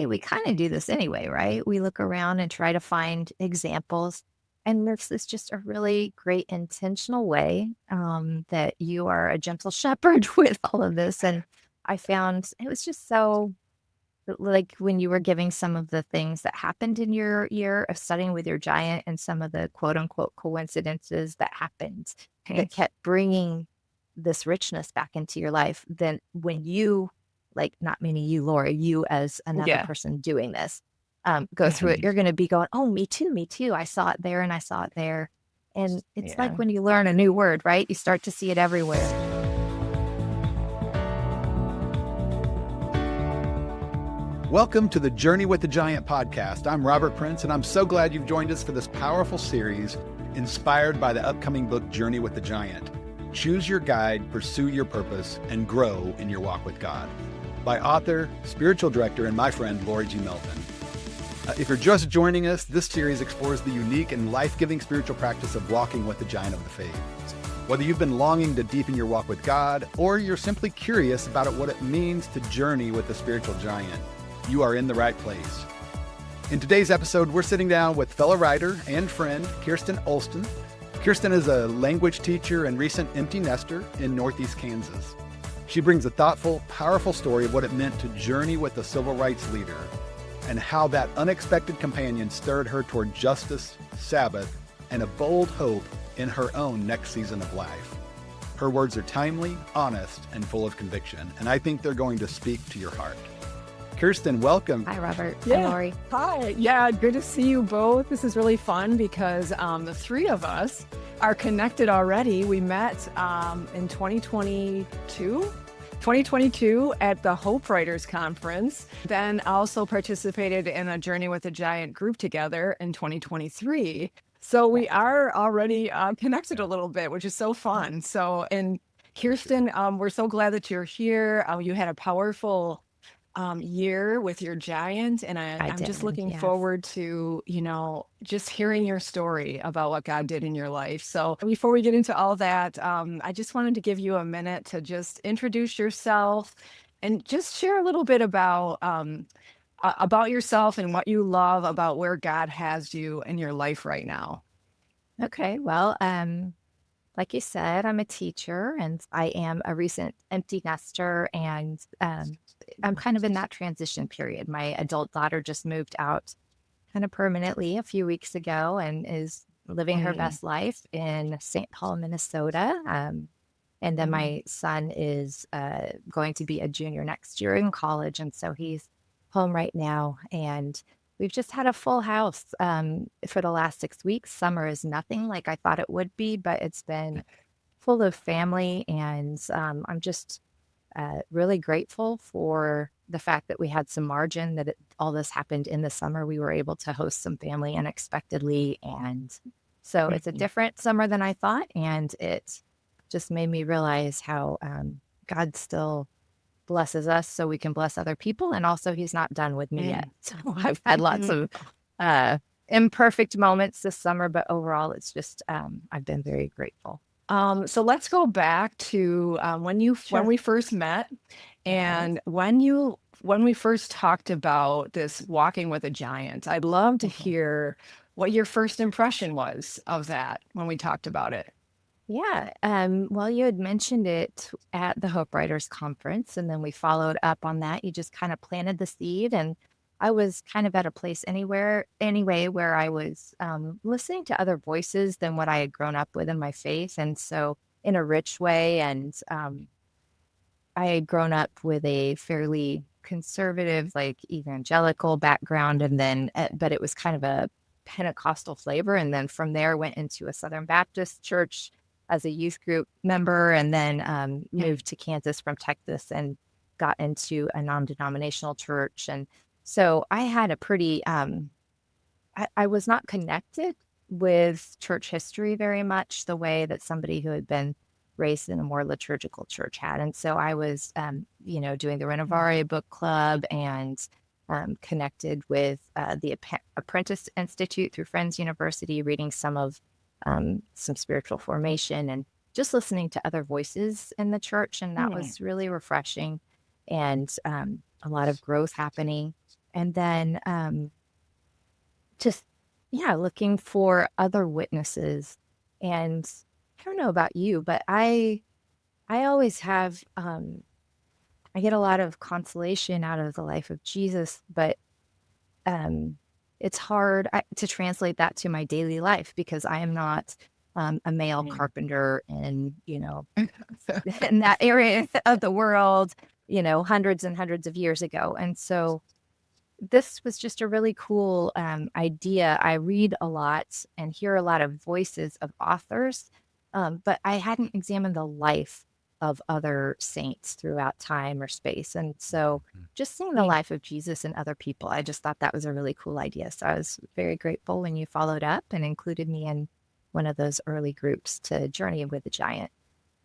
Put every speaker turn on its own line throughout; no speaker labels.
we kind of do this anyway, right? We look around and try to find examples. And this is just a really great intentional way that you are a gentle shepherd with all of this. And I found it was just so like when you were giving some of the things that happened in your year of studying with your giant and some of the quote unquote coincidences that happened that
Okay.
kept bringing this richness back into your life, then when you, like, not meaning you, Laura, you as another
Yeah.
person doing this, go through it,
Mhm.
you're going to be going, oh, me too, me too. I saw it there and I saw it there. And it's like
Yeah.
when you learn a new word, right? You start to see it everywhere.
Welcome to the Journey with the Giant podcast. I'm Robert Prince, and I'm so glad you've joined us for this powerful series inspired by the upcoming book, Journey with the Giant. Choose your guide, pursue your purpose, and grow in your walk with God. By author, spiritual director, and my friend, Lori G. Melton. If you're just joining us, this series explores the unique and life-giving spiritual practice of walking with the giant of the faith. Whether you've been longing to deepen your walk with God, or you're simply curious about what it means to journey with the spiritual giant, you are in the right place. In today's episode, we're sitting down with fellow writer and friend Kirstin Olson. Kirstin is a language teacher and recent empty nester in Northeast Kansas. She brings a thoughtful, powerful story of what it meant to journey with a civil rights leader and how that unexpected companion stirred her toward justice, Sabbath, and a bold hope in her own next season of life. Her words are timely, honest, and full of conviction, and I think they're going to speak to your heart. Kirstin, welcome.
Hi, Robert. Hi,
Yeah.
Lori.
Hi. Yeah. Good to see you both. This is really fun because the three of us are connected already. We met in 2022 at the Hope Writers Conference, then also participated in a Journey with a Giant group together in 2023. So we are already connected a little bit, which is so fun. So, and Kirsten, we're so glad that you're here. You had a powerful year with your giant, and
I
I'm just
did.
looking
Yes.
forward to, just hearing your story about what God did in your life. So before we get into all that, I just wanted to give you a minute to just introduce yourself and just share a little bit about yourself and what you love about where God has you in your life right now.
Okay. Well, like you said, I'm a teacher and I am a recent empty nester. And I'm kind of in that transition period. My adult daughter just moved out kind of permanently a few weeks ago and is living her
Mm,
best life in St. Paul, Minnesota. And then
mm,
my son is going to be a junior next year in college. And so he's home right now. And we've just had a full house for the last 6 weeks. Summer is nothing like I thought it would be, but it's been full of family. And I'm just really grateful for the fact that we had some margin, that all this happened in the summer. We were able to host some family unexpectedly. And so it's a
mm,
different summer than I thought. And it just made me realize how God still blesses us so we can bless other people. And also, He's not done with me yet.
mm,
So I've had lots
mm.
of uh, imperfect moments this summer, but overall, it's just, I've been very grateful.
So let's go back to when
Sure.
we first met,
Yes.
and when we first talked about this walking with a giant. I'd love to
Mhm.
hear what your first impression was of that when we talked about it.
Yeah. Well, you had mentioned it at the Hope Writers Conference, and then we followed up on that. You just kind of planted the seed, and I was kind of at a place anyway, where I was listening to other voices than what I had grown up with in my faith, and so in a rich way. And I had grown up with a fairly conservative, like evangelical background, and then, but it was kind of a Pentecostal flavor. And then from there, went into a Southern Baptist church as a youth group member, and then
Yeah.
moved to Kansas from Texas and got into a non denominational church. And so I had a pretty, I was not connected with church history very much the way that somebody who had been raised in a more liturgical church had. And so I was, doing the Renovare book club and connected with the Apprentice Institute through Friends University, reading some spiritual formation and just listening to other voices in the church. And that
Mm,
was really refreshing and a lot of growth happening. And then just, yeah, looking for other witnesses. And I don't know about you, but I always have, I get a lot of consolation out of the life of Jesus, but um, it's hard to translate that to my daily life because I am not a male
Mm.
carpenter in, in that area of the world, hundreds and hundreds of years ago. And so this was just a really cool idea. I read a lot and hear a lot of voices of authors, but I hadn't examined the life of other saints throughout time or space. And so just seeing the
Mm.
life of Jesus and other people, I just thought that was a really cool idea. So I was very grateful when you followed up and included me in one of those early groups to journey with the giant.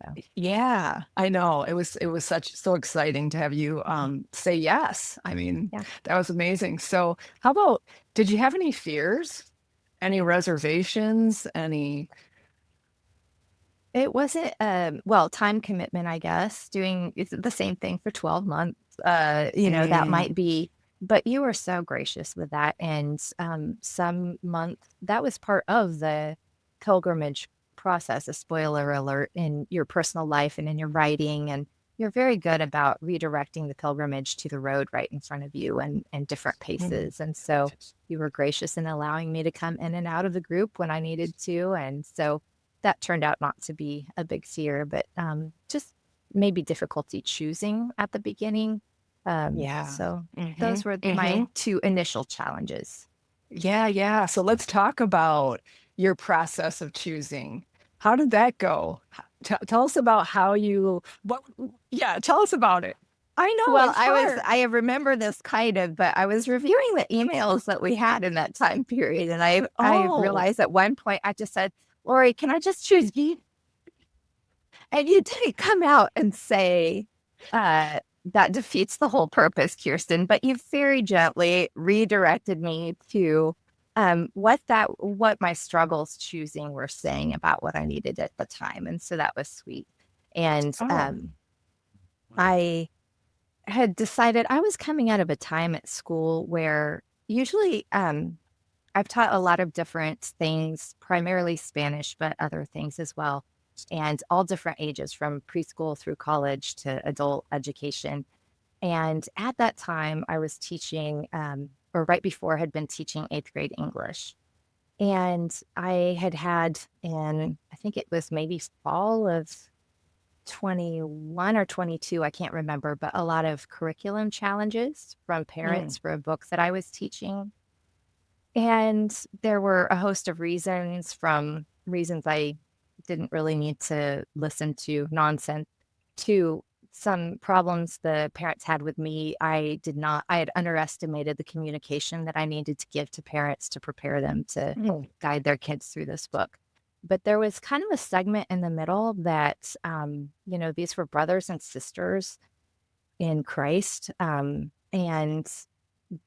So,
Yeah, I know. It was so exciting to have you say yes. I mean,
yeah.
that was amazing. So, how about did you have any fears? Any reservations? Any
It wasn't, well, time commitment, I guess, doing it's the same thing for 12 months, that
Mm,
might be, but you were so gracious with that. And some month that was part of the pilgrimage process, a spoiler alert in your personal life and in your writing. And you're very good about redirecting the pilgrimage to the road right in front of you and different
mm.
paces. And so you were gracious in allowing me to come in and out of the group when I needed to. And so that turned out not to be a big fear, but just maybe difficulty choosing at the beginning.
Yeah.
So
Hmm.
those were
Hmm.
my two initial challenges.
Yeah, yeah. So let's talk about your process of choosing. How did that go? Tell us about how you what yeah, tell us about it. I know
Well,
it's hard.
I remember this kind of, but I was reviewing the emails that we had in that time period. And I
Oh.
realized at one point I just said, Lori, can I just choose you? And you didn't come out and say, that defeats the whole purpose, Kirstin, but you very gently redirected me to what my struggles choosing were saying about what I needed at the time. And so that was sweet. And
Oh.
I had decided I was coming out of a time at school where usually I've taught a lot of different things, primarily Spanish, but other things as well, and all different ages from preschool through college to adult education. And at that time, I was teaching, or right before, had been teaching eighth grade English. And I had in, I think it was maybe fall of 21 or 22, I can't remember, but a lot of curriculum challenges from
Mm,
parents for a book that I was teaching. And there were a host of reasons, from reasons I didn't really need to listen to, nonsense, to some problems the parents had with me. I had underestimated the communication that I needed to give to parents to prepare them to
mm,
guide their kids through this book. But there was kind of a segment in the middle that, these were brothers and sisters in Christ. And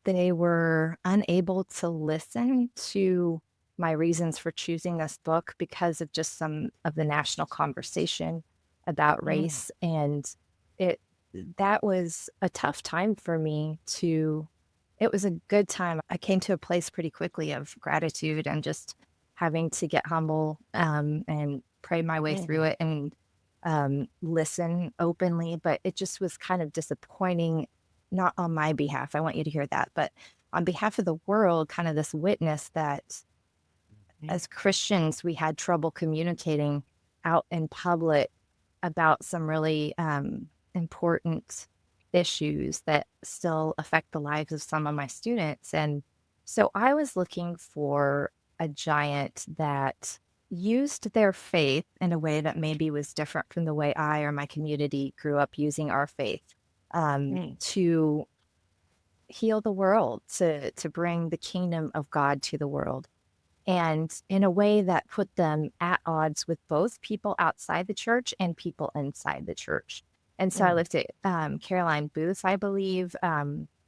they were unable to listen to my reasons for choosing this book because of just some of the national conversation about
mm,
race. And it that was a tough time for me to it was a good time. I came to a place pretty quickly of gratitude and just having to get humble and pray my way through
mm.
it and listen openly. But it just was kind of disappointing, not on my behalf. I want you to hear that, but on behalf of the world, kind of this witness that
Mm.
as Christians, we had trouble communicating out in public about some really important issues that still affect the lives of some of my students. And so I was looking for a giant that used their faith in a way that maybe was different from the way I or my community grew up using our faith,
Mm.
to heal the world, to bring the kingdom of God to the world, and in a way that put them at odds with both people outside the church and people inside the church. And so I
Mm.
looked at Caroline Booth, I believe,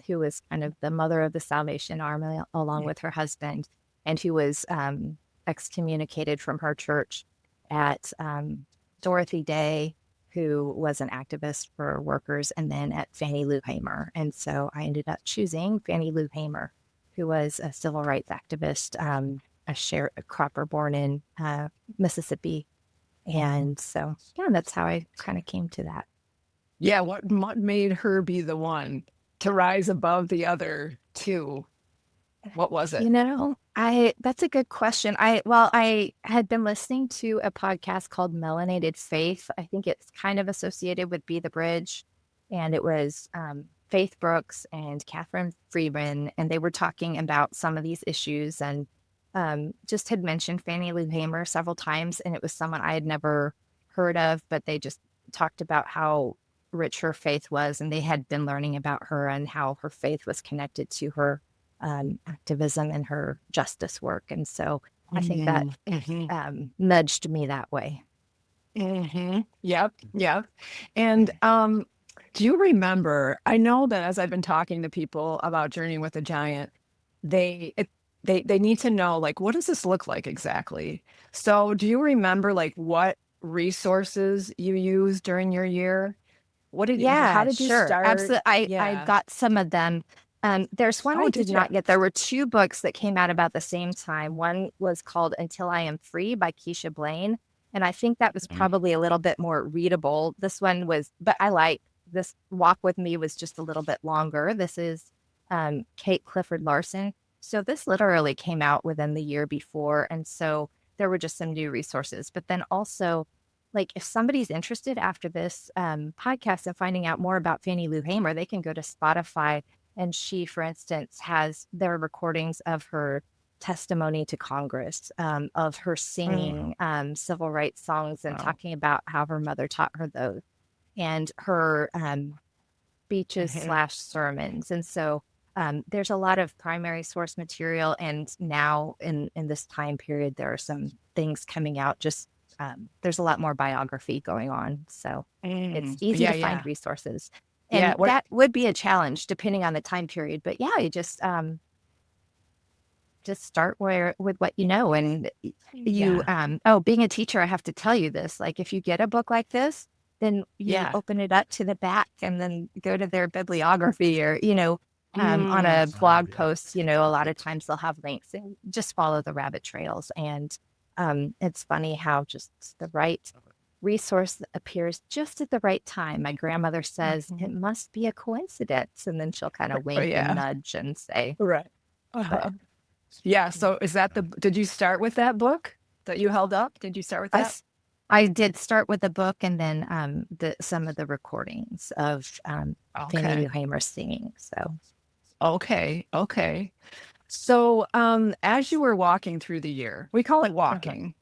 who was kind of the mother of the Salvation Army, along
Mm.
with her husband, and who was excommunicated from her church, at Dorothy Day. who was an activist for workers, and then at Fannie Lou Hamer. And so I ended up choosing Fannie Lou Hamer, who was a civil rights activist, a sharecropper born in Mississippi. And so, yeah, that's how I kind of came to that.
Yeah, what made her be the one to rise above the other two? What was it?
That's a good question. I had been listening to a podcast called Melanated Faith. I think it's kind of associated with Be the Bridge. And it was Faith Brooks and Catherine Friedman, and they were talking about some of these issues, and just had mentioned Fannie Lou Hamer several times. And it was someone I had never heard of, but they just talked about how rich her faith was. And they had been learning about her and how her faith was connected to her activism and her justice work. And so I think that nudged me that way.
Yep. And do you remember, I know that as I've been talking to people about Journeying with a Giant, they need to know, like, what does this look like exactly? So do you remember, like, what resources you used during your year? How did you start?
Absolutely. I got some of them. There's one I did not get. There were two books that came out about the same time. One was called Until I Am Free by Keisha Blaine. And I think that was probably a little bit more readable. This one was, but I like this. Walk With Me was just a little bit longer. This is Kate Clifford Larson. So this literally came out within the year before. And so there were just some new resources. But then also, like, if somebody's interested after this podcast and finding out more about Fannie Lou Hamer, they can go to Spotify. And she, for instance, has their recordings of her testimony to Congress, of her singing civil rights songs and talking about how her mother taught her those, and her speeches / sermons. And so there's a lot of primary source material. And now in this time period, there are some things coming out. Just there's a lot more biography going on. So it's easy to find resources. And that would be a challenge depending on the time period. But yeah, you just start with what you know. And you, being a teacher, I have to tell you this, like, if you get a book like this, then you open it up to the back and then go to their bibliography, or, on a blog post, a lot of times they'll have links, and just follow the rabbit trails. And it's funny how just the right resource appears just at the right time. My grandmother says it must be a coincidence, and then she'll kind of wink and nudge and say,
right. Yeah. So did you start with that book that you held up? Did you start with that?
I did start with the book, and then some of the recordings of Fannie Lou Hamer singing. So
okay. So as you were walking through the year, we call it walking,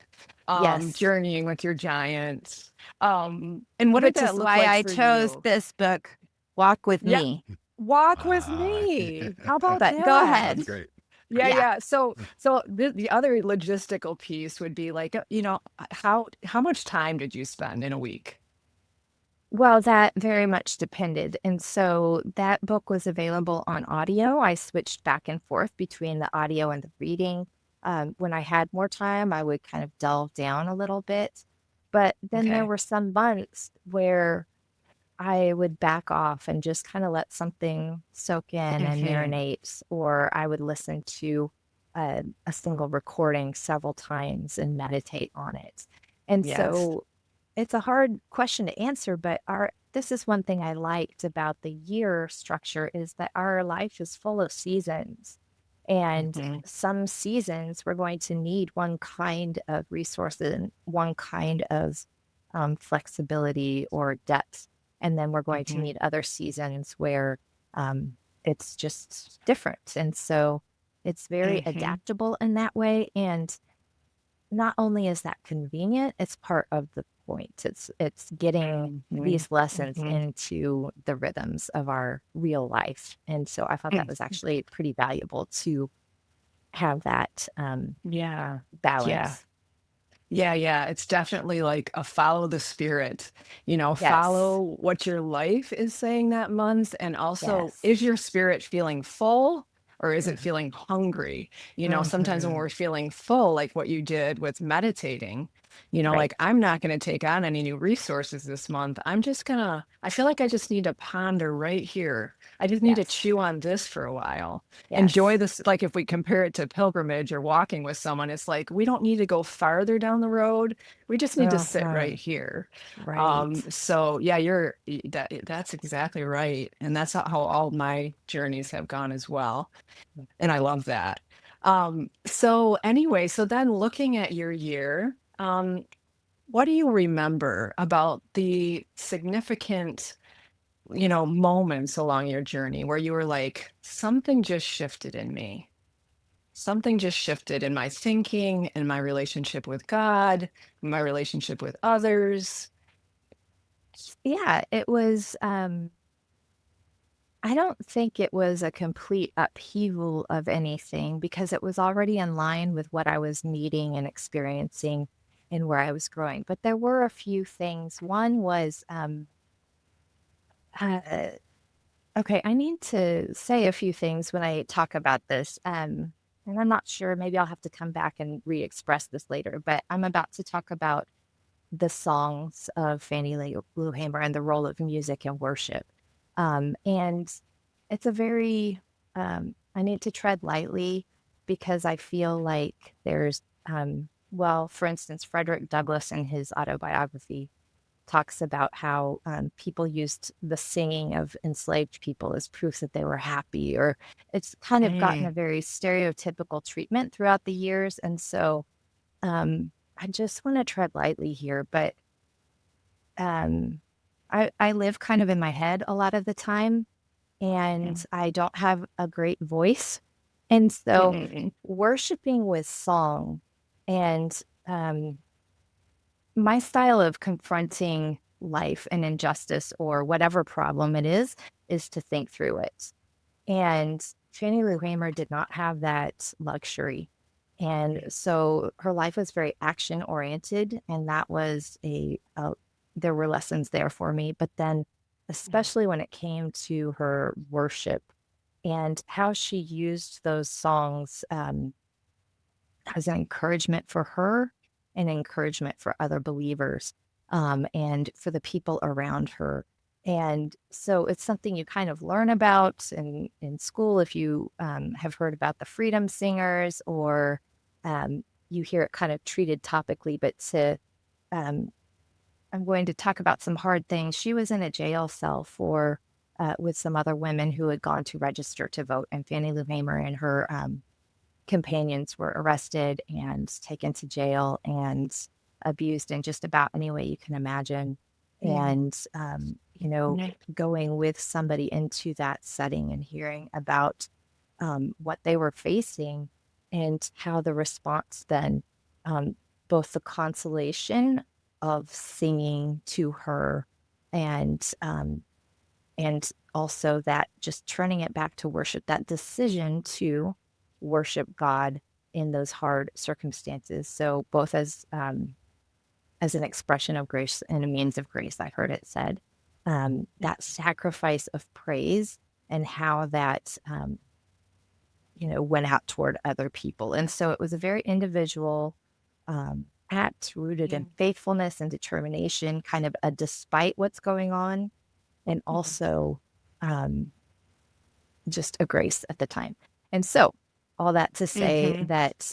journeying with your giants. And what did that look like?
Which is why I chose this book, Walk With Me.
Walk with me. How about that?
Go ahead.
That's great.
Yeah. So the other logistical piece would be like, how much time did you spend in a week?
Well, that very much depended. And so that book was available on audio. I switched back and forth between the audio and the reading. When I had more time, I would kind of delve down a little bit. But then there were some months where I would back off and just kind of let something soak in and marinate, or I would listen to a single recording several times and meditate on it. And so it's a hard question to answer, but this is one thing I liked about the year structure, is that our life is full of seasons. And some seasons we're going to need one kind of resources and one kind of flexibility or depth. And then we're going to need other seasons where it's just different. And so it's very adaptable in that way. And not only is that convenient, it's part of the point. It's getting these lessons into the rhythms of our real life. And so I thought that was actually pretty valuable to have that balance.
Yeah. It's definitely like a follow the spirit, follow what your life is saying that month. And also, is your spirit feeling full, or is it feeling hungry? Sometimes when we're feeling full, like what you did with meditating,
Right.
Like I'm not going to take on any new resources this month. I feel like I just need to ponder right here. I just need to
Yes.
chew on this for a while. Enjoy
Yes.
this. Like if we compare it to pilgrimage or walking with someone, it's like we don't need to go farther down the road. We just need to sit right
Uh-huh.
here.
Right.
So yeah, that's exactly right. And that's how all my journeys have gone as well. And I love that. So anyway, so then looking at your year, what do you remember about the significant, moments along your journey where you were like, something just shifted in me? Something just shifted in my thinking, in my relationship with God, in my relationship with others.
Yeah, it was, I don't think it was a complete upheaval of anything because it was already in line with what I was needing and experiencing and where I was growing. But there were a few things. One was, uh, okay, I need to say a few things when I talk about this. And I'm not sure, maybe I'll have to come back and re express this later, but I'm about to talk about the songs of Fannie Lou Hamer and the role of music and worship. And it's a very, I need to tread lightly because I feel like there's, well, for instance, Frederick Douglass in his autobiography talks about how people used the singing of enslaved people as proof that they were happy, or it's kind of gotten a
Mm,
very stereotypical treatment throughout the years. And so I just want to tread lightly here, but um, I live kind of in my head a lot of the time, and
mm,
I don't have a great voice. And so
mm,
worshiping with song and um, my style of confronting life and injustice or whatever problem it is to think through it. And Fannie Lou Hamer did not have that luxury. And so her life was very action oriented. And that was there were lessons there for me. But then, especially when it came to her worship and how she used those songs as an encouragement for her and encouragement for other believers and for the people around her. And so it's something you kind of learn about in school if you have heard about the Freedom Singers or you hear it kind of treated topically. But um, I'm going to talk about some hard things. She was in a jail cell for with some other women who had gone to register to vote, and Fannie Lou Hamer and her companions were arrested and taken to jail and abused in just about any way you can imagine.
mm,
And,
mm,
going with somebody into that setting and hearing about what they were facing and how the response then, um, both the consolation of singing to her and and also that just turning it back to worship, that decision to worship God in those hard circumstances. So both as an expression of grace and a means of grace, I heard it said, that sacrifice of praise and how that went out toward other people. And so it was a very individual act rooted in
mm,
faithfulness and determination, kind of a despite what's going on, and
mm,
also um, just a grace at the time. And so, all that to say
mhm,
that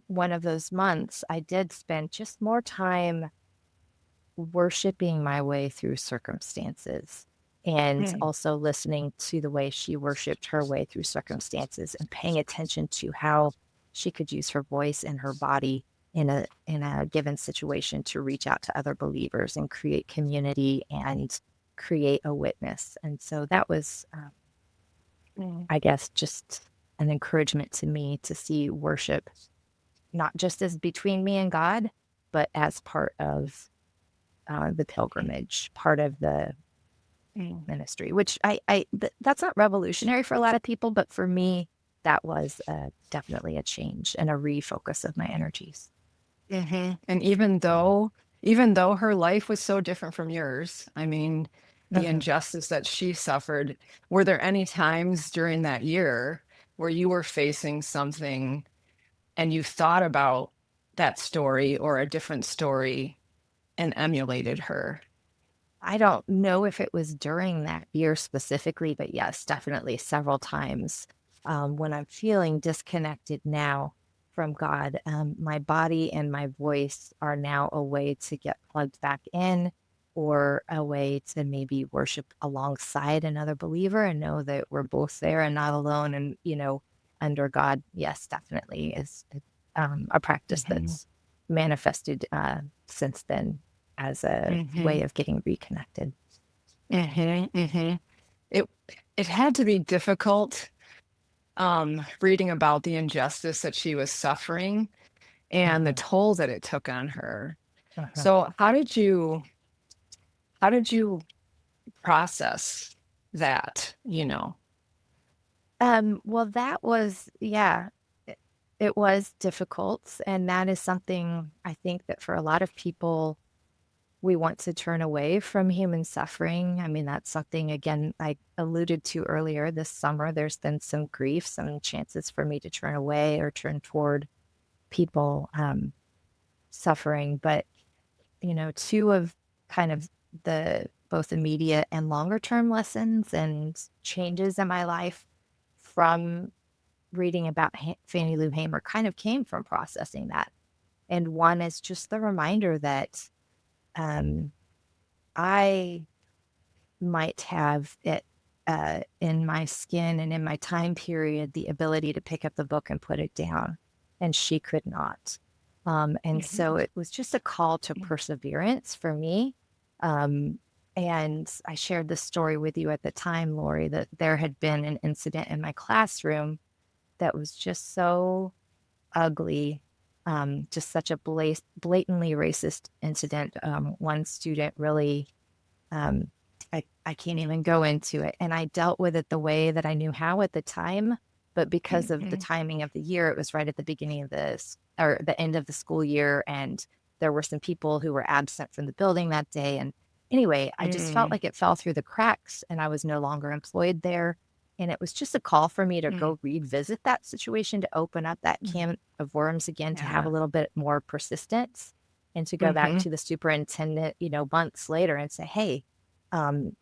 one of those months, I did spend just more time worshiping my way through circumstances and
mm,
also listening to the way she worshiped her way through circumstances and paying attention to how she could use her voice and her body in a given situation to reach out to other believers and create community and create a witness. And so that was
mm,
I guess just an encouragement to me to see worship not just as between me and God, but as part of the pilgrimage, part of the
mm.
ministry, which that's not revolutionary for a lot of people, but for me, that was definitely a change and a refocus of my energies.
And even though her life was so different from yours, I mean, the
Mhm.
injustice that she suffered, were there any times during that year where you were facing something and you thought about that story or a different story and emulated her?
I don't know if it was during that year specifically, but yes, definitely several times. When I'm feeling disconnected now from God, my body and my voice are now a way to get plugged back in, or a way to maybe worship alongside another believer and know that we're both there and not alone, and, under God. Yes, definitely is a practice
Mhm,
that's manifested since then as a way
mhm,
of getting reconnected.
mhm, mhm. It it had to be difficult, reading about the injustice that she was suffering and the
Mhm,
toll that it took on her.
mhm.
So how did you process that, you know?
Well, that was, yeah, it, it was difficult. And that is something I think that for a lot of people, we want to turn away from human suffering. I mean, that's something, again, I alluded to earlier this summer. There's been some grief, some chances for me to turn away or turn toward people suffering. But, two of kind of the both immediate and longer term lessons and changes in my life from reading about Fannie Lou Hamer kind of came from processing that. And one is just the reminder that um, I might have it in my skin and in my time period the ability to pick up the book and put it down, and she could not. And so
Mhm,
it was just a call to perseverance for me. Um, and I shared this story with you at the time, Lori, that there had been an incident in my classroom that was just so ugly, just such a blatantly racist incident. One student really, um, I can't even go into it. And I dealt with it the way that I knew how at the time. But because of the
mhm,
timing of the year, it was right at the beginning of this or the end of the school year. And there were some people who were absent from the building that day. And anyway, I just felt
mm,
like it fell through the cracks and I was no longer employed there. And it was just a call for me to
mm,
go revisit that situation, to open up that
mm.
can of worms again, to have a
Yeah.
little bit more persistence and to go back
Mhm,
to the superintendent, months later and say, hey, um,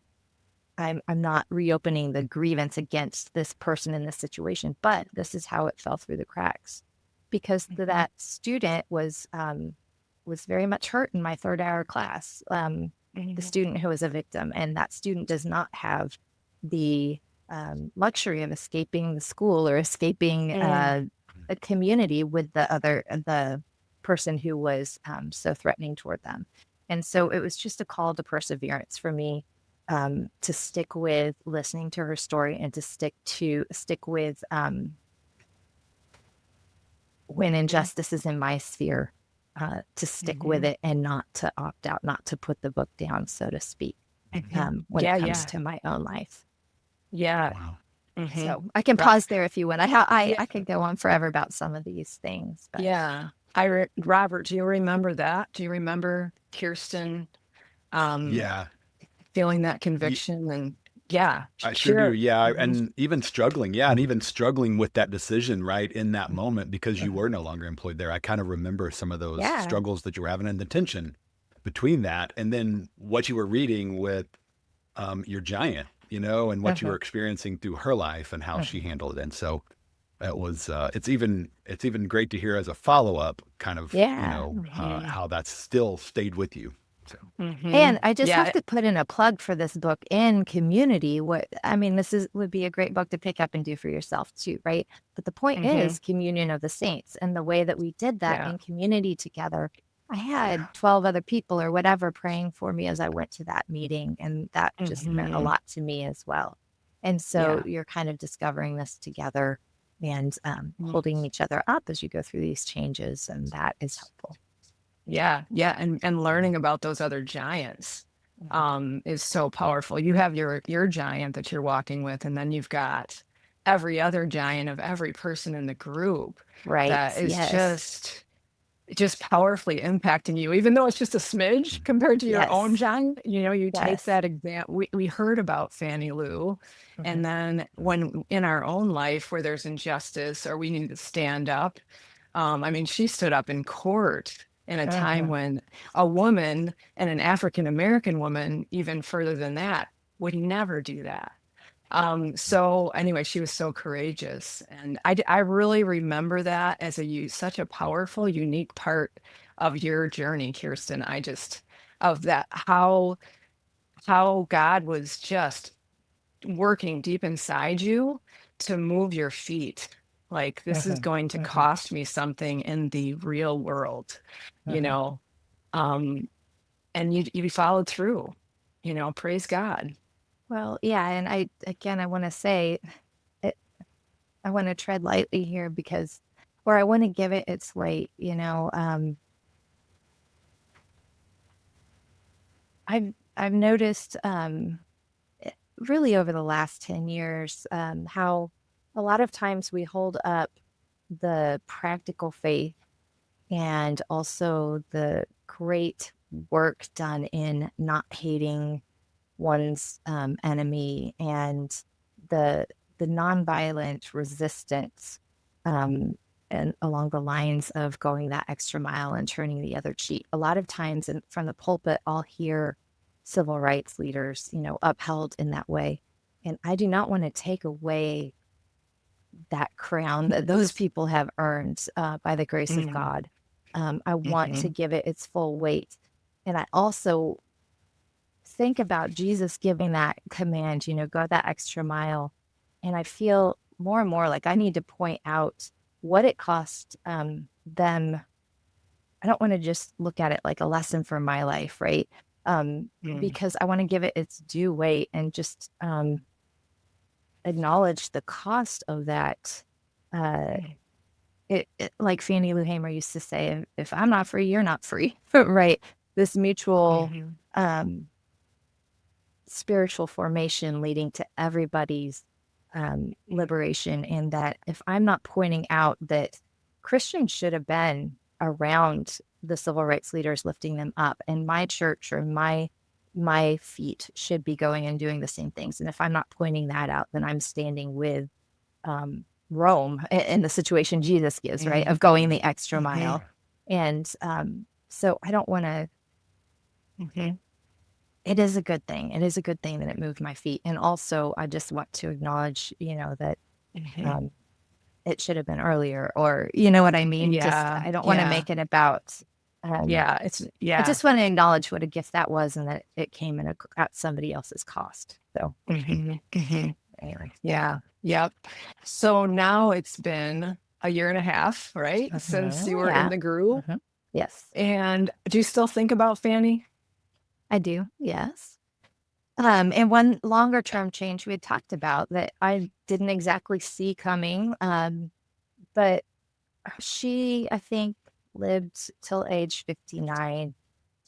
I'm not reopening the grievance against this person in this situation, but this is how it fell through the cracks. Because
mhm,
that student was very much hurt in my third hour class. The
mhm,
student who was a victim, and that student does not have the luxury of escaping the school or escaping
mm,
a community with the person who was so threatening toward them. And so it was just a call to perseverance for me, to stick with listening to her story and to stick with when
mhm,
injustice is in my sphere, to stick with
mhm,
it and not to opt out, not to put the book down, so to speak,
mhm.
when it
Yeah,
comes
yeah,
to my own life.
yeah.
Wow.
Mhm.
So I can
Right.
pause there if you want. I
Yeah,
could go on forever about some of these things, but
yeah. Robert, do you remember that? Do you remember Kirsten, um,
Yeah.
feeling that conviction? And yeah,
I sure do.
sure.
Yeah.
Mhm,
And even struggling. Yeah. And even struggling with that decision, right, in that moment because you
mhm.
were no longer employed there. I kind of remember some of those
yeah.
struggles that you were having and the tension between that and then what you were reading with your giant, and what you were
Mhm,
experiencing through her life and how she
mhm.
handled it. And so it was, it's even great to hear as a follow up kind of,
Yeah.
Mhm,
how that's still stayed with you. So,
And
mhm.
I just have
Yeah.
to put in a plug for this book in community. What I mean, this is would be a great book to pick up and do for yourself too, right? But the point
Mhm.
is communion of the saints, and the way that we did that
Yeah.
in community together. I
yeah.
had 12 other people or whatever praying for me as I went to that meeting, and that just meant a
Mhm.
lot to me as well. And so
Yeah.
you're kind of discovering this together and
Mm.
holding each other up as you go through these changes, and that is helpful.
Yeah, yeah, and learning about those other giants,
Mhm.
is so powerful. You have your giant that you're walking with, and then you've got every other giant of every person in the group
Right.
that is
Yes.
just powerfully impacting you, even though it's just a smidge compared to your own
Yes.
giant. You take
Yes.
that example. We heard about Fannie Lou,
Mhm.
and then when in our own life where there's injustice or we need to stand up, I mean, she stood up in court in a time
Uh-huh.
when a woman, and an African American woman, even further than that, would never do that. So anyway, she was so courageous, and I really remember that as such a powerful, unique part of your journey, Kirsten. I just of that how God was just working deep inside you to move your feet. Like, this is
Uh-huh.
going to
Uh-huh.
cost me something in the real world, you
Uh-huh.
know. Um, and you followed through, praise God.
Well, yeah, and I want to say, it, I want to tread lightly here because, or I want to give it its weight. I've noticed, really over the last 10 years, how a lot of times we hold up the practical faith and also the great work done in not hating one's enemy and the the nonviolent resistance, um, and along the lines of going that extra mile and turning the other cheek. A lot of times from the pulpit, I'll hear civil rights leaders, upheld in that way. And I do not want to take away that crown that those people have earned, by the grace of
Mm-hmm.
God. I want to
Mm-hmm.
give it its full weight. And I also think about Jesus giving that command, go that extra mile. And I feel more and more like I need to point out what it cost, them. I don't want to just look at it like a lesson for my life, right? Because I want to give it its due weight and just, acknowledge the cost of that. Uh, like Fannie Lou Hamer used to say, if I'm not free, you're not free, right? This mutual,
Mm-hmm.
um, spiritual formation leading to everybody's, liberation. And that if I'm not pointing out that Christians should have been around the civil rights leaders lifting them up, and my church or my feet should be going and doing the same things. And if I'm not pointing that out, then I'm standing with, Rome in the situation Jesus gives, right?
Mm-hmm.
Of going the extra
Mm-hmm.
mile. And, so I don't want to,
Mm-hmm.
it is a good thing. It is a good thing that it moved my feet. And also, I just want to acknowledge, that,
Mm-hmm.
um, it should have been earlier, or you know what I mean? Just,
Yeah,
I don't want to
yeah,
make it about, um,
yeah.
I
Yeah.
just want to acknowledge what a gift that was and that it came at somebody else's cost. So
Mm-hmm. Mm-hmm.
anyway.
Yeah. Yep. So now it's been a year and a half, right, since you were in
Yeah.
the group.
Mhm. Yes,
And do you still think about Fanny?
I do. Yes. And one longer term change we had talked about that I didn't exactly see coming, but she, I think, lived till age 59.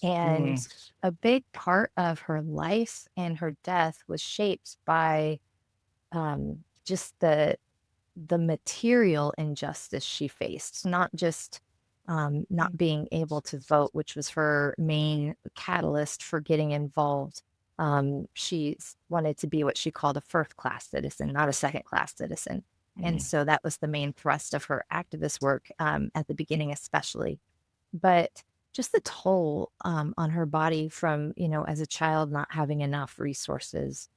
And
Mm,
a big part of her life and her death was shaped by, just the material injustice she faced, not just, not being able to vote, which was her main catalyst for getting involved. She wanted to be what she called a first class citizen, not a second class citizen. And
mm,
so that was the main thrust of her activist work, at the beginning, especially. But just the toll, on her body from, as a child, not having enough resources,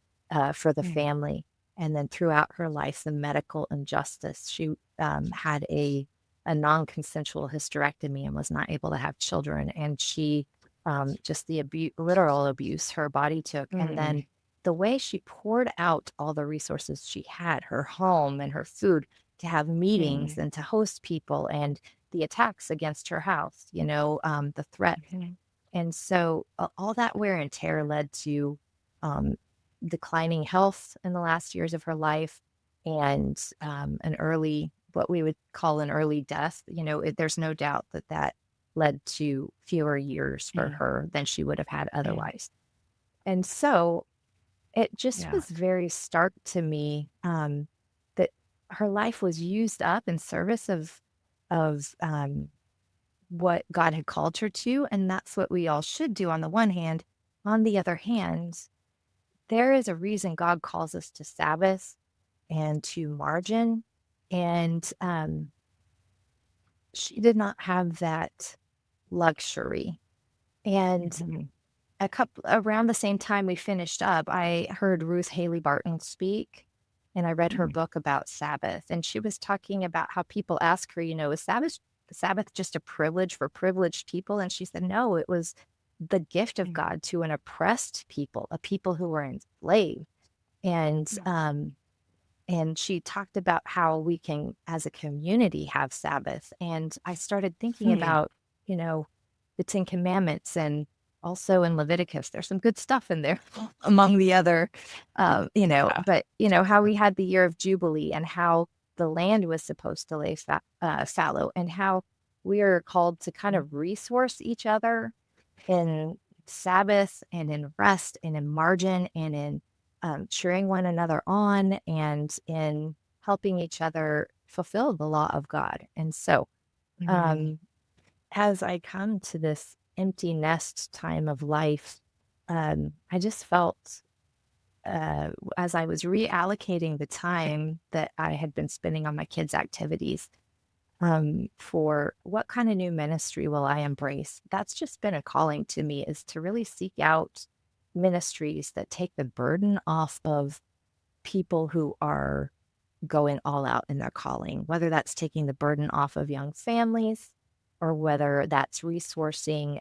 for the
mm,
family. And then throughout her life, the medical injustice. She, had a non-consensual hysterectomy and was not able to have children. And she, just the literal abuse her body took. And
mm,
then the way she poured out all the resources she had, her home and her food, to have meetings
mm,
and to host people, and the attacks against her house, the threat.
mhm,
And so, all that wear and tear led to, um, declining health in the last years of her life, and, what we would call an early death. There's no doubt that that led to fewer years for
mm.
her than she would have had
Mm.
otherwise. And so it just
Yeah.
was very stark to me, that her life was used up in service of what God had called her to, and that's what we all should do on the one hand. On the other hand, there is a reason God calls us to Sabbath and to margin, and, she did not have that luxury. And
Mhm.
a couple around the same time we finished up, I heard Ruth Haley Barton speak, and I read her
Mm.
book about Sabbath, and she was talking about how people ask her, is Sabbath just a privilege for privileged people? And she said, no, it was the gift of
Mm.
God to an oppressed people, a people who were enslaved. And
Yeah.
and she talked about how we can, as a community, have Sabbath. And I started thinking
Mm.
about, the Ten Commandments, and also in Leviticus. There's some good stuff in there among the other,
Yeah.
but, how we had the year of Jubilee and how the land was supposed to lay fallow, and how we are called to kind of resource each other in Sabbath and in rest and in margin and in cheering one another on and in helping each other fulfill the law of God. And so,
Mm.
um, as I come to this empty nest time of life, I just felt as I was reallocating the time that I had been spending on my kids' activities, for what kind of new ministry will I embrace? That's just been a calling to me, is to really seek out ministries that take the burden off of people who are going all out in their calling, whether that's taking the burden off of young families or whether that's resourcing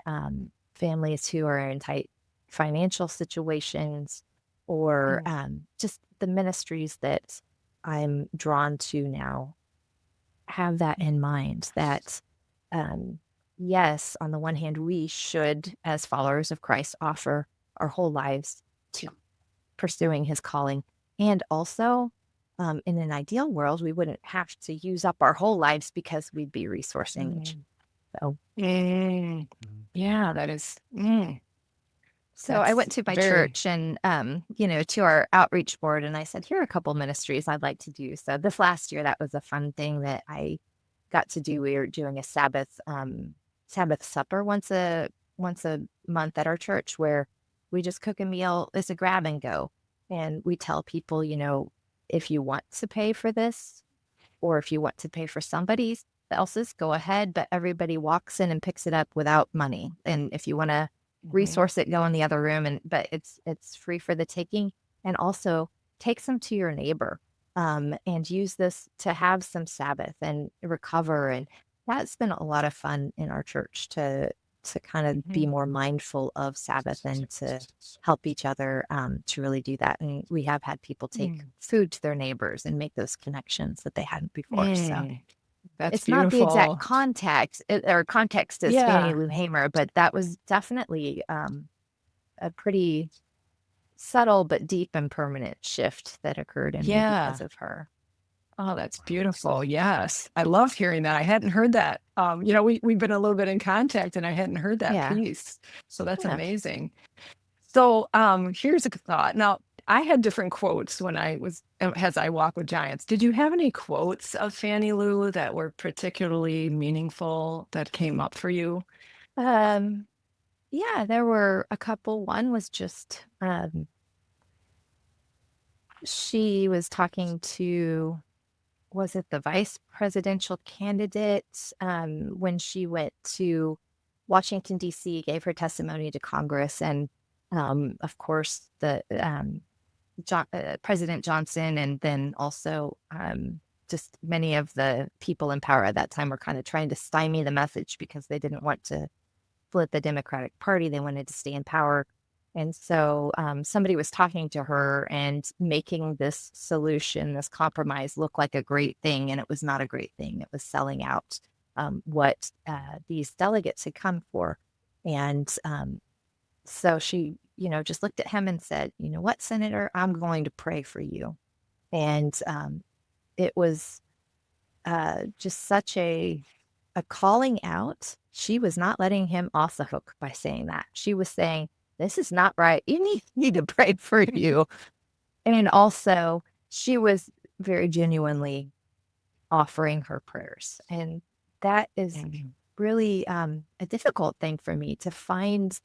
families who are in tight financial situations, or
Mm.
just the ministries that I'm drawn to now have that in mind, that um, yes, on the one hand, we should, as followers of Christ, offer our whole lives to pursuing his calling. And also, in an ideal world, we wouldn't have to use up our whole lives because we'd be resourcing each.
Mm.
So,
Mm. Yeah, that is,
so I
that's
went to my
very,
church and, to our outreach board, and I said, here are a couple ministries I'd like to do. So this last year, that was a fun thing that I got to do. We were doing a Sabbath supper once a month at our church, where we just cook a meal. It's a grab and go. And we tell people, if you want to pay for this, or if you want to pay for somebody else's, go ahead. But everybody walks in and picks it up without money. And if you want to
Mhm.
resource it, go in the other room. But it's free for the taking. And also take some to your neighbor, and use this to have some Sabbath and recover. And that's been a lot of fun in our church, to kind of be
Mhm.
more mindful of Sabbath and to help each other, to really do that. And we have had people take
Mm.
food to their neighbors and make those connections that they hadn't before. So
Mm. That's
it's not the exact
beautiful.
context as Fannie
Yeah.
Lou Hamer, but that was definitely a pretty subtle but deep and permanent shift that occurred in me because
Yeah.
of her.
Oh, that's beautiful. Yes. I love hearing that. I hadn't heard that. We've been a little bit in contact and I hadn't heard that
Yeah.
piece. So that's
Yeah.
amazing. So here's a thought. Now, I had different quotes when I was as I walk with giants. Did you have any quotes of Fannie Lou that were particularly meaningful that came up for you?
Um, yeah, there were a couple. One was just she was talking to, was it the vice presidential candidate, when she went to Washington, D.C., gave her testimony to Congress. And of course, the President Johnson, and then also just many of the people in power at that time were kind of trying to stymie the message because they didn't want to split the Democratic Party. They wanted to stay in power. And so somebody was talking to her and making this solution, this compromise, look like a great thing. And it was not a great thing. It was selling out what these delegates had come for. And so she, just looked at him and said, you know what, Senator, I'm going to pray for you. And it was just such a calling out. She was not letting him off the hook by saying that. She was saying, this is not right. You need to pray for you. And also, she was very genuinely offering her prayers. And that is
Mhm.
really a difficult thing for me to find.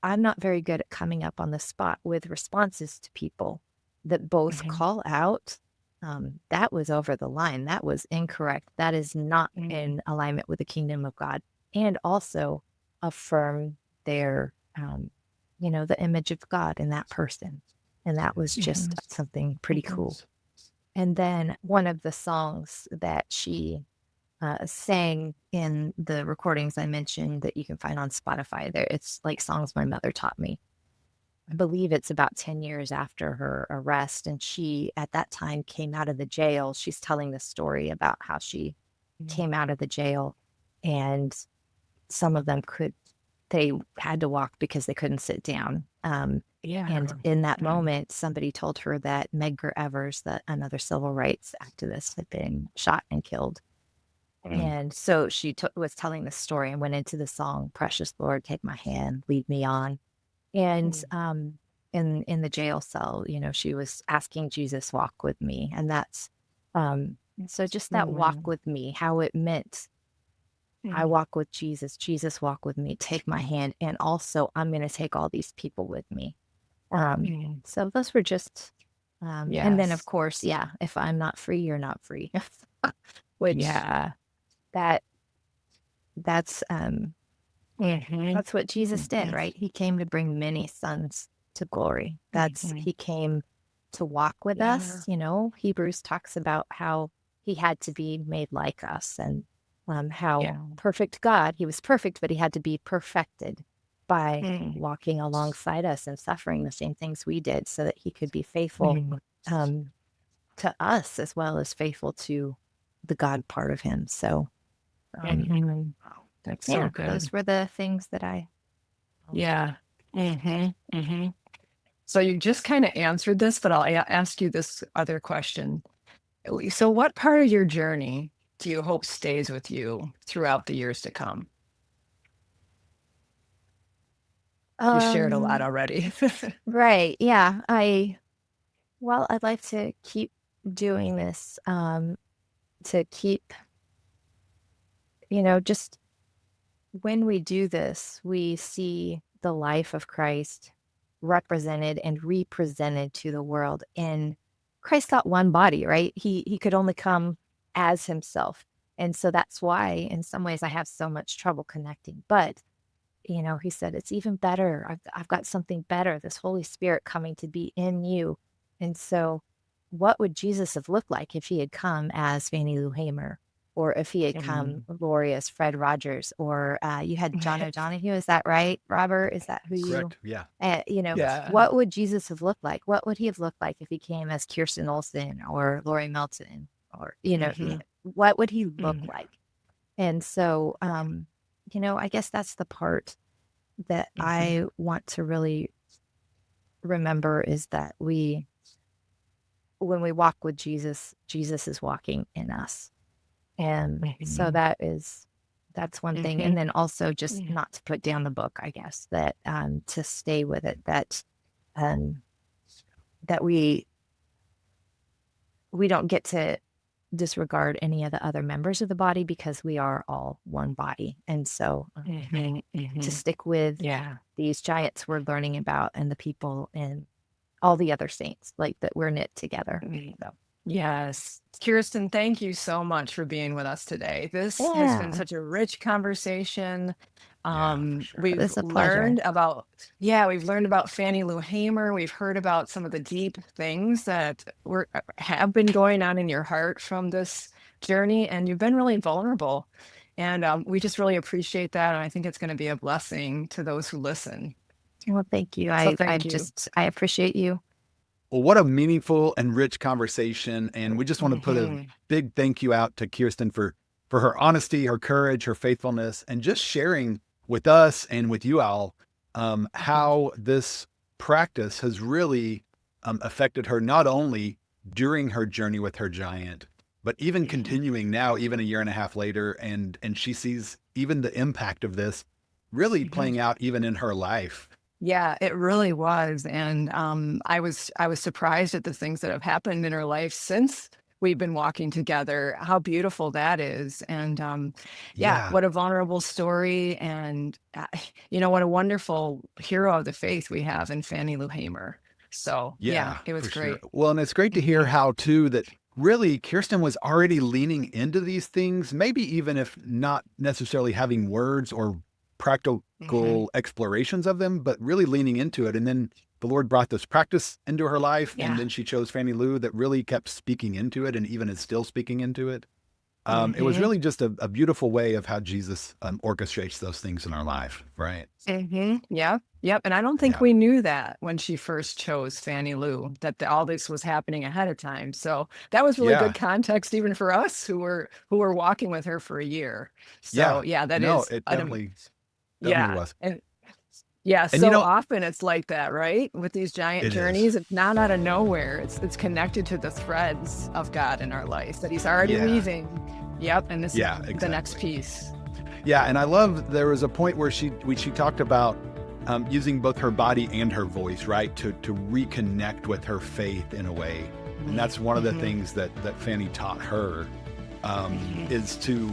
I'm not very good at coming up on the spot with responses to people that both
Mhm.
call out that was over the line. That was incorrect. That is not
Mm.
in alignment with the kingdom of God. And also affirm their, the image of God in that person. And that was just
Mhm.
something pretty
Mhm.
cool. And then one of the songs that she sang in the recordings I mentioned that you can find on Spotify, there it's like songs my mother taught me. I believe it's about 10 years after her arrest. And she, at that time, came out of the jail. She's telling the story about how she
Mm.
came out of the jail and some of them they had to walk because they couldn't sit down.
Yeah.
And in that
Mm.
moment, somebody told her that Medgar Evers, that another civil rights activist, had been shot and killed.
Mm.
And so she was telling the story and went into the song, Precious Lord, Take My Hand, Lead Me On. And,
Mm.
in the jail cell, she was asking Jesus, "Walk with me." And that's, so just that walk
Mm.
with me, how it meant, I
Mm.
walk with Jesus, Jesus walk with me, take my hand, and also I'm gonna take all these people with me.
Mm.
So those were just, and then of
Yes.
course, yeah, if I'm not free, you're not free, which
Yeah.
that that's,
Mhm.
that's what Jesus did,
Mhm.
right? He came to bring many sons to glory.
Mhm.
He came to walk with
Yeah.
us. Hebrews talks about how he had to be made like us and how
Yeah.
perfect God, he was perfect, but he had to be perfected by
Mm.
walking alongside us and suffering the same things we did so that he could be faithful
Mhm.
um, to us as well as faithful to the God part of him. So, um,
Mhm. That's so
yeah,
good.
those were the things that
Yeah. Mhm. Mhm. So you just kind of answered this, but I'll ask you this other question. So, what part of your journey do you hope stays with you throughout the years to come? You shared a lot
Um,
already.
right. Yeah. I'd like to keep doing this, to keep, just when we do this, we see the life of Christ represented and represented to the world. And Christ got one body, right? He could only come as himself. And so that's why in some ways I have so much trouble connecting. But he said, it's even better. I've got something better, this Holy Spirit coming to be in you. And so, what would Jesus have looked like if he had come as Fannie Lou Hamer, or if he had come
Mm.
Lori as Fred Rogers, or you had John O'Donohue? Is that right, Robert? Is that who you?
Correct. Yeah.
You know,
Yes.
Yeah.
what would Jesus have looked like? What would he have looked like if he came as Kirstin Olson or Lori Melton, or
Mhm.
what would he look
Mhm.
like? And so, I guess that's the part that
Mhm.
I want to really remember is that when we walk with Jesus, Jesus is walking in us. And so
Mhm.
that's one thing. And
Mhm.
then also just
Mm.
not to put down the book, I guess, that to stay with it, um, that we don't get to disregard any of the other members of the body because we are all one body. And so
Mhm.
to
Mhm.
stick with
Yeah.
these giants we're learning about and the people and all the other saints, like that we're knit together.
Mm.
So,
Yes. Kirsten, thank you so much for being with us today. This has been
yeah,
such a rich conversation.
Yeah, for sure.
it's a pleasure.
We've learned about Fannie Lou Hamer. We've heard about some of the deep things that have been going on in your heart from this journey, and you've been really vulnerable. And we just really appreciate that. And I think it's going to be a blessing to those who listen.
Well, thank you.
So
I
thank you.
I appreciate you.
Well, what a meaningful and rich conversation. And we just want to put a
Mhm.
big thank you out to Kirsten for her honesty, her courage, her faithfulness, and just sharing with us and with you all
Mhm.
how this practice has really affected her, not only during her journey with her giant, but even
Mhm.
continuing now, even a year and a half later. And she sees even the impact of this really
Mhm.
playing out even in her life.
Yeah, it really was, and, I was surprised at the things that have happened in her life since we've been walking together, how beautiful that is, and, yeah,
Yeah.
what a vulnerable story, and, what a wonderful hero of the faith we have in Fannie Lou Hamer. So, yeah,
Yeah,
it was
for sure.
great.
Well, and it's great to hear
Mhm.
how too that really Kirstin was already leaning into these things, maybe even if not necessarily having words or
Mhm.
practical explorations of them, but really leaning into it. And then the Lord brought this practice into her life. And
Yeah.
then she chose Fannie Lou that really kept speaking into it and even is still speaking into it. It was
Mhm.
really just a beautiful way of how Jesus orchestrates those things in our life, right?
Mhm. Yep. Yep. And I don't think
Yeah.
we knew that when she first chose Fannie Lou, that all this was happening ahead of time. So that was really good
Yeah.
context, even for us who were walking with her for a year. So
Yeah.
yeah, that
No,
is
it
an
definitely
yeah.
was.
And yeah,
And
so often it's like that, right? With these giant
it is.
journeys, it's not out of nowhere. It's connected to the threads of God in our life that He's already
Yeah.
weaving. Yep. And this is
Yeah,
the next
exactly.
piece.
Yeah, and I love there was a point where she talked about using both her body and her voice, right, to reconnect with her faith in a way, and
Mhm.
that's one of the
Mhm.
things that Fanny taught her
Mhm.
is to,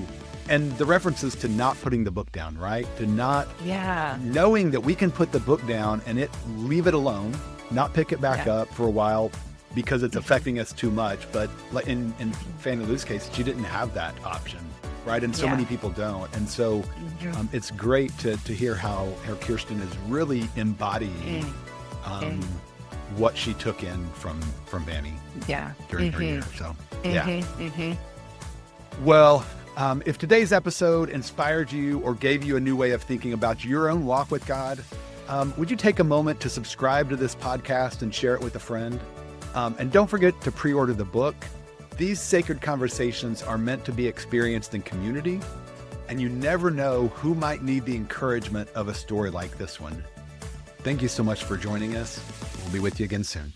and the references to not putting the book down, right, to not
Yeah.
knowing that we can put the book down and leave it alone, not pick it back
Yeah.
up for a while because it's
Mhm.
affecting us too much. But like in Fannie Lou's case, she didn't have that option, right? And so
Yeah.
many people don't. And so
Mhm.
it's great to hear how Kirsten is really embodying
Mm.
um,
Mm.
what she took in from Fannie
Yeah.
during her year.
Mhm.
So yeah.
Mhm. Mhm.
Well, if today's episode inspired you or gave you a new way of thinking about your own walk with God, would you take a moment to subscribe to this podcast and share it with a friend? And don't forget to pre-order the book. These sacred conversations are meant to be experienced in community, and you never know who might need the encouragement of a story like this one. Thank you so much for joining us. We'll be with you again soon.